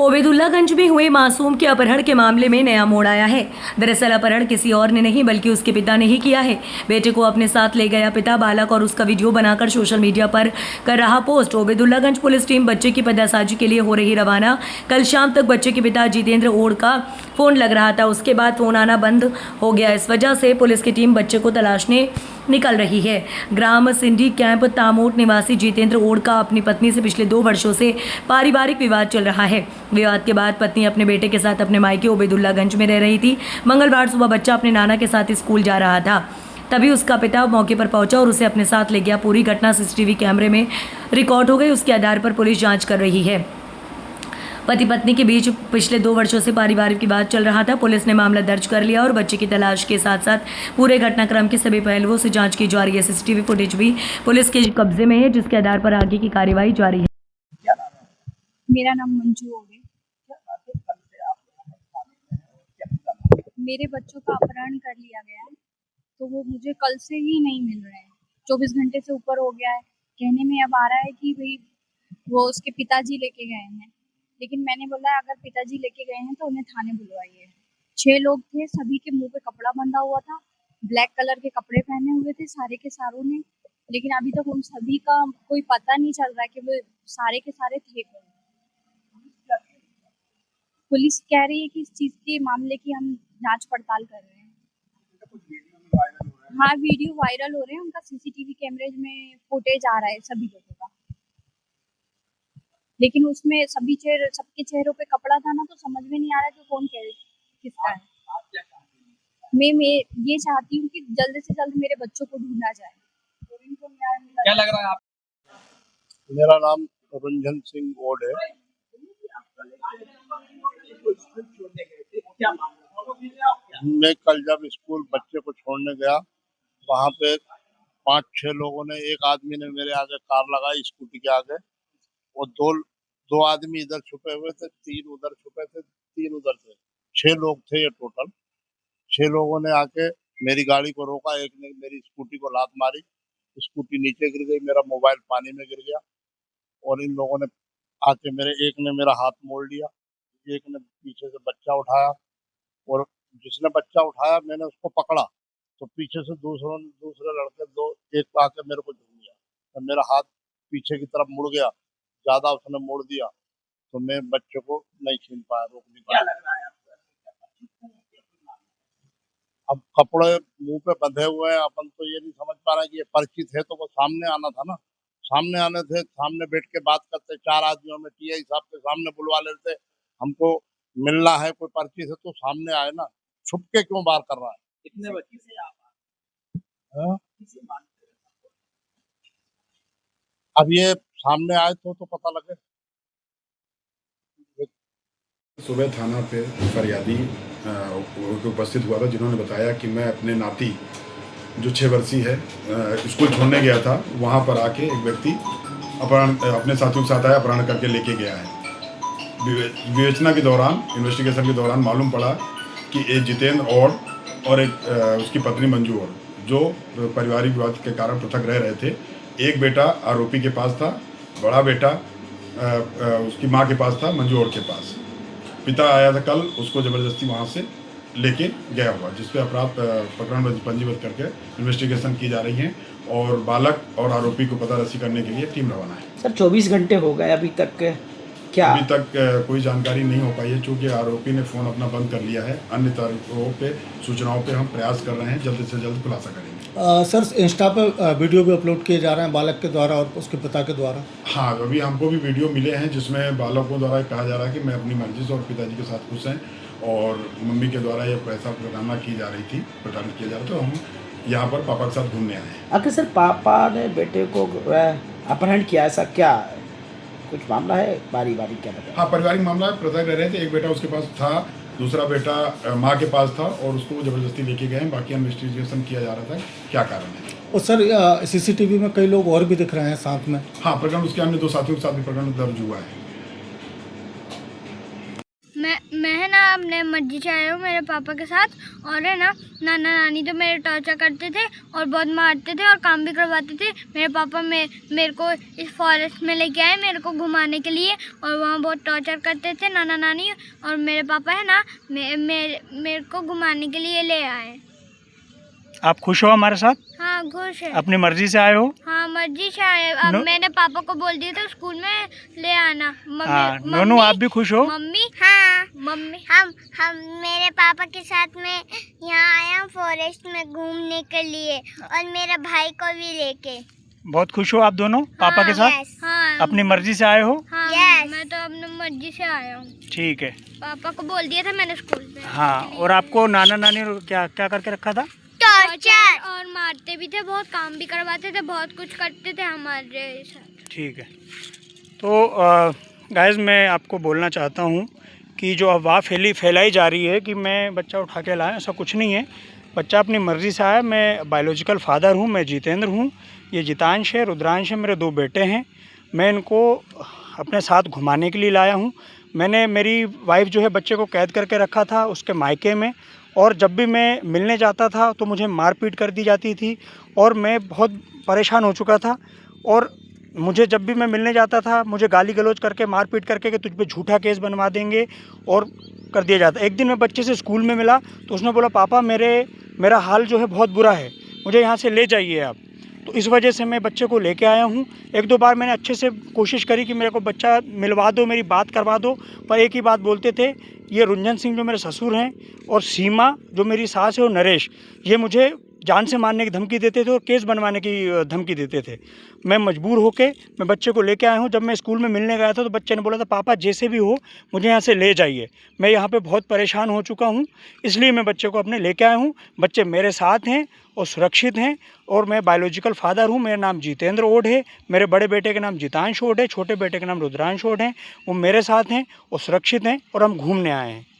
ओबेदुल्लागंज में हुए मासूम के अपहरण के मामले में नया मोड़ आया है। दरअसल अपहरण किसी और ने नहीं बल्कि उसके पिता ने ही किया है। बेटे को अपने साथ ले गया पिता बालक और उसका वीडियो बनाकर सोशल मीडिया पर कर रहा पोस्ट। ओबेदुल्लागंज पुलिस टीम बच्चे की पतासाजी के लिए हो रही रवाना। कल शाम तक बच्चे के पिता जितेंद्र ओड का फोन लग रहा था, उसके बाद फोन आना बंद हो गया। इस वजह से पुलिस की टीम बच्चे को तलाशने निकल रही है। ग्राम सिंडी कैंप तामोट निवासी जितेंद्र ओड का अपनी पत्नी से पिछले 2 वर्षों से पारिवारिक विवाद चल रहा है। विवाद के बाद पत्नी अपने बेटे के साथ अपने मायके ओबेदुल्लागंज में रह रही थी। मंगलवार सुबह बच्चा अपने नाना के साथ स्कूल जा रहा था, तभी उसका पिता मौके पर पहुंचा और उसे अपने साथ ले गया। पूरी घटना सीसीटीवी कैमरे में रिकॉर्ड हो गई। उसके आधार पर पुलिस जांच कर रही है। पति पत्नी के बीच पिछले 2 वर्षों से पारिवारिक विवाद चल रहा था। पुलिस ने मामला दर्ज कर लिया और बच्चे की तलाश के साथ साथ पूरे घटनाक्रम के सभी पहलुओं से जांच की जा रही है। सीसीटीवी फुटेज भी पुलिस के कब्जे में है, जिसके आधार पर आगे की कार्यवाही जारी है। मेरा नाम मंजू ओडे। मेरे बच्चों का अपहरण कर लिया गया है, तो वो मुझे कल से ही नहीं मिल रहे हैं। 24 घंटे से ऊपर हो गया है। कहने में अब आ रहा है कि भाई वो उसके पिताजी लेके गए हैं, लेकिन मैंने बोला अगर पिताजी लेके गए हैं तो उन्हें थाने बुलवाइए। 6 लोग थे, सभी के मुंह पे कपड़ा बंधा हुआ था, ब्लैक कलर के कपड़े पहने हुए थे सारे के सारों ने, लेकिन अभी तक उन सभी का कोई पता नहीं चल रहा है कि वो सारे के सारे थे कौन। पुलिस कह रही है कि इस चीज के मामले की हम जांच पड़ताल कर रहे हैं। हाँ, वीडियो वायरल हो रहे हैं, उनका सीसीटीवी कैमरेज में फुटेज आ रहा है सभी लोगों का, लेकिन उसमें सबके चेहरों पे कपड़ा था ना, तो समझ में नहीं आ रहा कि कौन किसका है। मैं ये चाहती हूँ कि जल्द से जल्द मेरे बच्चों को ढूंढा जाए। क्या लग रहा है आप? मेरा नाम रंजन सिंह ओड है। मैं कल जब स्कूल बच्चे को छोड़ने गया, वहाँ पे 5-6 लोगों ने, एक आदमी ने मेरे आगे कार लगाई स्कूटी के आगे, और दो आदमी इधर छुपे हुए थे, 3 उधर छुपे थे, 3 उधर थे, 6 लोग थे ये टोटल। 6 लोगों ने आके मेरी गाड़ी को रोका, एक ने मेरी स्कूटी को लात मारी, स्कूटी नीचे गिर गई, मेरा मोबाइल पानी में गिर गया, और इन लोगों ने आके एक ने मेरा हाथ मोड़ लिया, एक ने पीछे से बच्चा उठाया, और जिसने बच्चा उठाया मैंने उसको पकड़ा, तो पीछे से दूसरे लड़के एक आके मेरे को झूम लिया, तो मेरा हाथ पीछे की तरफ मुड़ गया, ज्यादा उसने मोड़ दिया, तो मैं बच्चे को नहीं छीन पाया, रोक नहीं पाया। अब कपड़े मुंह पे बंधे हुए हैं, अपन तो ये नहीं समझ पा रहे कि ये परिचित है, तो वो सामने आना था ना, सामने आने थे, सामने बैठ के बात करते, 4 आदमियों में टीआई साहब के सामने बुलवा लेते, हमको मिलना है, कोई परिचित है तो सामने आए ना, छुप के क्यों बात कर रहा है? कितने बच्चे से आप हाँ? किसे मानते हैं? अब ये सामने आए तो पता लगे। सुबह थाना पे फरियादी उपस्थित हुआ था, जिन्होंने बताया कि मैं अपने नाती जो 6 वर्षीय है स्कूल छोड़ने गया था, वहाँ पर आके एक व्यक्ति अपने साथियों के साथ आया, अपहरण करके लेके गया है। विवेचना के दौरान, इन्वेस्टिगेशन के दौरान मालूम पड़ा कि एक जितेंद्र और एक उसकी पत्नी मंजू और, जो पारिवारिक विवाद के कारण पृथक रह रहे थे। एक बेटा आरोपी के पास था, बड़ा बेटा उसकी माँ के पास था, मंजू और के पास। पिता आया था कल, उसको ज़बरदस्ती वहाँ से लेके गया हुआ, जिस पे अपराध प्रकरण पंजीबद्ध करके इन्वेस्टिगेशन की जा रही है, और बालक और आरोपी को पता रसी करने के लिए टीम रवाना है। सर 24 घंटे हो गए अभी तक, क्या अभी तक कोई जानकारी नहीं हो पाई है, चूँकि आरोपी ने फ़ोन अपना बंद कर लिया है। अन्य तारीखों पे, सूचनाओं पे हम प्रयास कर रहे हैं, जल्द से जल्द खुलासा करेंगे। सर इंस्टा पर वीडियो भी अपलोड किए जा रहे हैं बालक के द्वारा और उसके पिता के द्वारा। हाँ, अभी हमको भी वीडियो मिले हैं जिसमें बालकों द्वारा कहा जा रहा है कि मैं अपनी मर्जी से और पिताजी के साथ खुश हैं, और मम्मी के द्वारा ये पैसा प्रताड़ना की जा रही थी, प्रताड़ित किया जा रहा था। तो हम यहाँ पर पापा के साथ घूमने आए हैं। आखिर सर पापा ने बेटे को अपहरण किया, ऐसा क्या कुछ मामला है पारिवारिक, क्या बताया? हाँ, पारिवारिक मामला है, पृथक रह रहे थे, एक बेटा उसके पास था, दूसरा बेटा माँ के पास था, और उसको वो ज़बरदस्ती लेके गए हैं। बाकी इन्वेस्टिगेशन किया जा रहा था क्या कारण है। और सर सीसीटीवी में कई लोग और भी दिख रहे हैं साथ में। हाँ, प्रकरण उसके अन्य 2 साथियों के साथ भी प्रकरण दर्ज हुआ है। मैं है ना अपने मर्जी से आया हूँ मेरे पापा के साथ। और है ना नाना नानी तो मेरे टॉर्चर करते थे और बहुत मारते थे और काम भी करवाते थे। मेरे पापा मेरे को इस फॉरेस्ट में लेके आए मेरे को घुमाने के लिए, और वहाँ बहुत टॉर्चर करते थे नाना नानी। और मेरे पापा है ना मेरे को घुमाने के लिए ले आए। आप खुश हो हमारे साथ? हाँ खुश है। अपनी मर्जी से आए हो? हाँ मर्जी से आए। अब मैंने पापा को बोल दिया था स्कूल में ले आना। हाँ, नोनू आप भी खुश हो? मम्मी हाँ मम्मी हम मेरे पापा के साथ में यहाँ आया हूँ फॉरेस्ट में घूमने के लिए, और मेरे भाई को भी लेके। बहुत खुश हो आप दोनों पापा के साथ? हाँ अपनी मर्जी से आए हो? हाँ मैं तो अपनी मर्जी से आया हूँ। ठीक है। पापा को बोल दिया था मैंने स्कूल में। हाँ, और आपको नाना नानी क्या क्या करके रखा था? टॉर्चर और मारते भी थे, बहुत काम भी करवाते थे, बहुत कुछ करते थे हमारे साथ। ठीक है। तो गाइस मैं आपको बोलना चाहता हूँ कि जो अफवाह फैलाई जा रही है कि मैं बच्चा उठा के लाया, ऐसा कुछ नहीं है। बच्चा अपनी मर्ज़ी से आया। मैं बायोलॉजिकल फादर हूँ, मैं जितेंद्र हूँ, ये जितांश है, रुद्रांश है, मेरे 2 बेटे हैं। मैं इनको अपने साथ घुमाने के लिए लाया हूँ। मैंने मेरी वाइफ जो है बच्चे को कैद करके रखा था उसके मायके में, और जब भी मैं मिलने जाता था तो मुझे मारपीट कर दी जाती थी और मैं बहुत परेशान हो चुका था। और मुझे जब भी मैं मिलने जाता था मुझे गाली गलौज करके मारपीट करके कि तुझ पे झूठा केस बनवा देंगे और कर दिया जाता। एक दिन मैं बच्चे से स्कूल में मिला तो उसने बोला पापा मेरा हाल जो है बहुत बुरा है, मुझे यहाँ से ले जाइए आप। तो इस वजह से मैं बच्चे को लेके आया हूँ। 1-2 बार मैंने अच्छे से कोशिश करी कि मेरे को बच्चा मिलवा दो, मेरी बात करवा दो, पर एक ही बात बोलते थे। ये रुंजन सिंह जो मेरे ससुर हैं और सीमा जो मेरी सास है और नरेश, ये मुझे जान से मारने की धमकी देते थे और केस बनवाने की धमकी देते थे। मैं मजबूर होके मैं बच्चे को लेके आया हूँ। जब मैं स्कूल में मिलने गया था तो बच्चे ने बोला था पापा जैसे भी हो मुझे यहाँ से ले जाइए, मैं यहाँ पे बहुत परेशान हो चुका हूँ, इसलिए मैं बच्चे को अपने लेके आया हूँ। बच्चे मेरे साथ हैं और सुरक्षित हैं, और मैं बायोलॉजिकल फादर हूँ। मेरा नाम जितेंद्र ओड है, मेरे बड़े बेटे का नाम जितांश ओड है, छोटे बेटे का नाम रुद्रांश ओड है। वो मेरे साथ हैं और सुरक्षित हैं और हम घूमने आए हैं।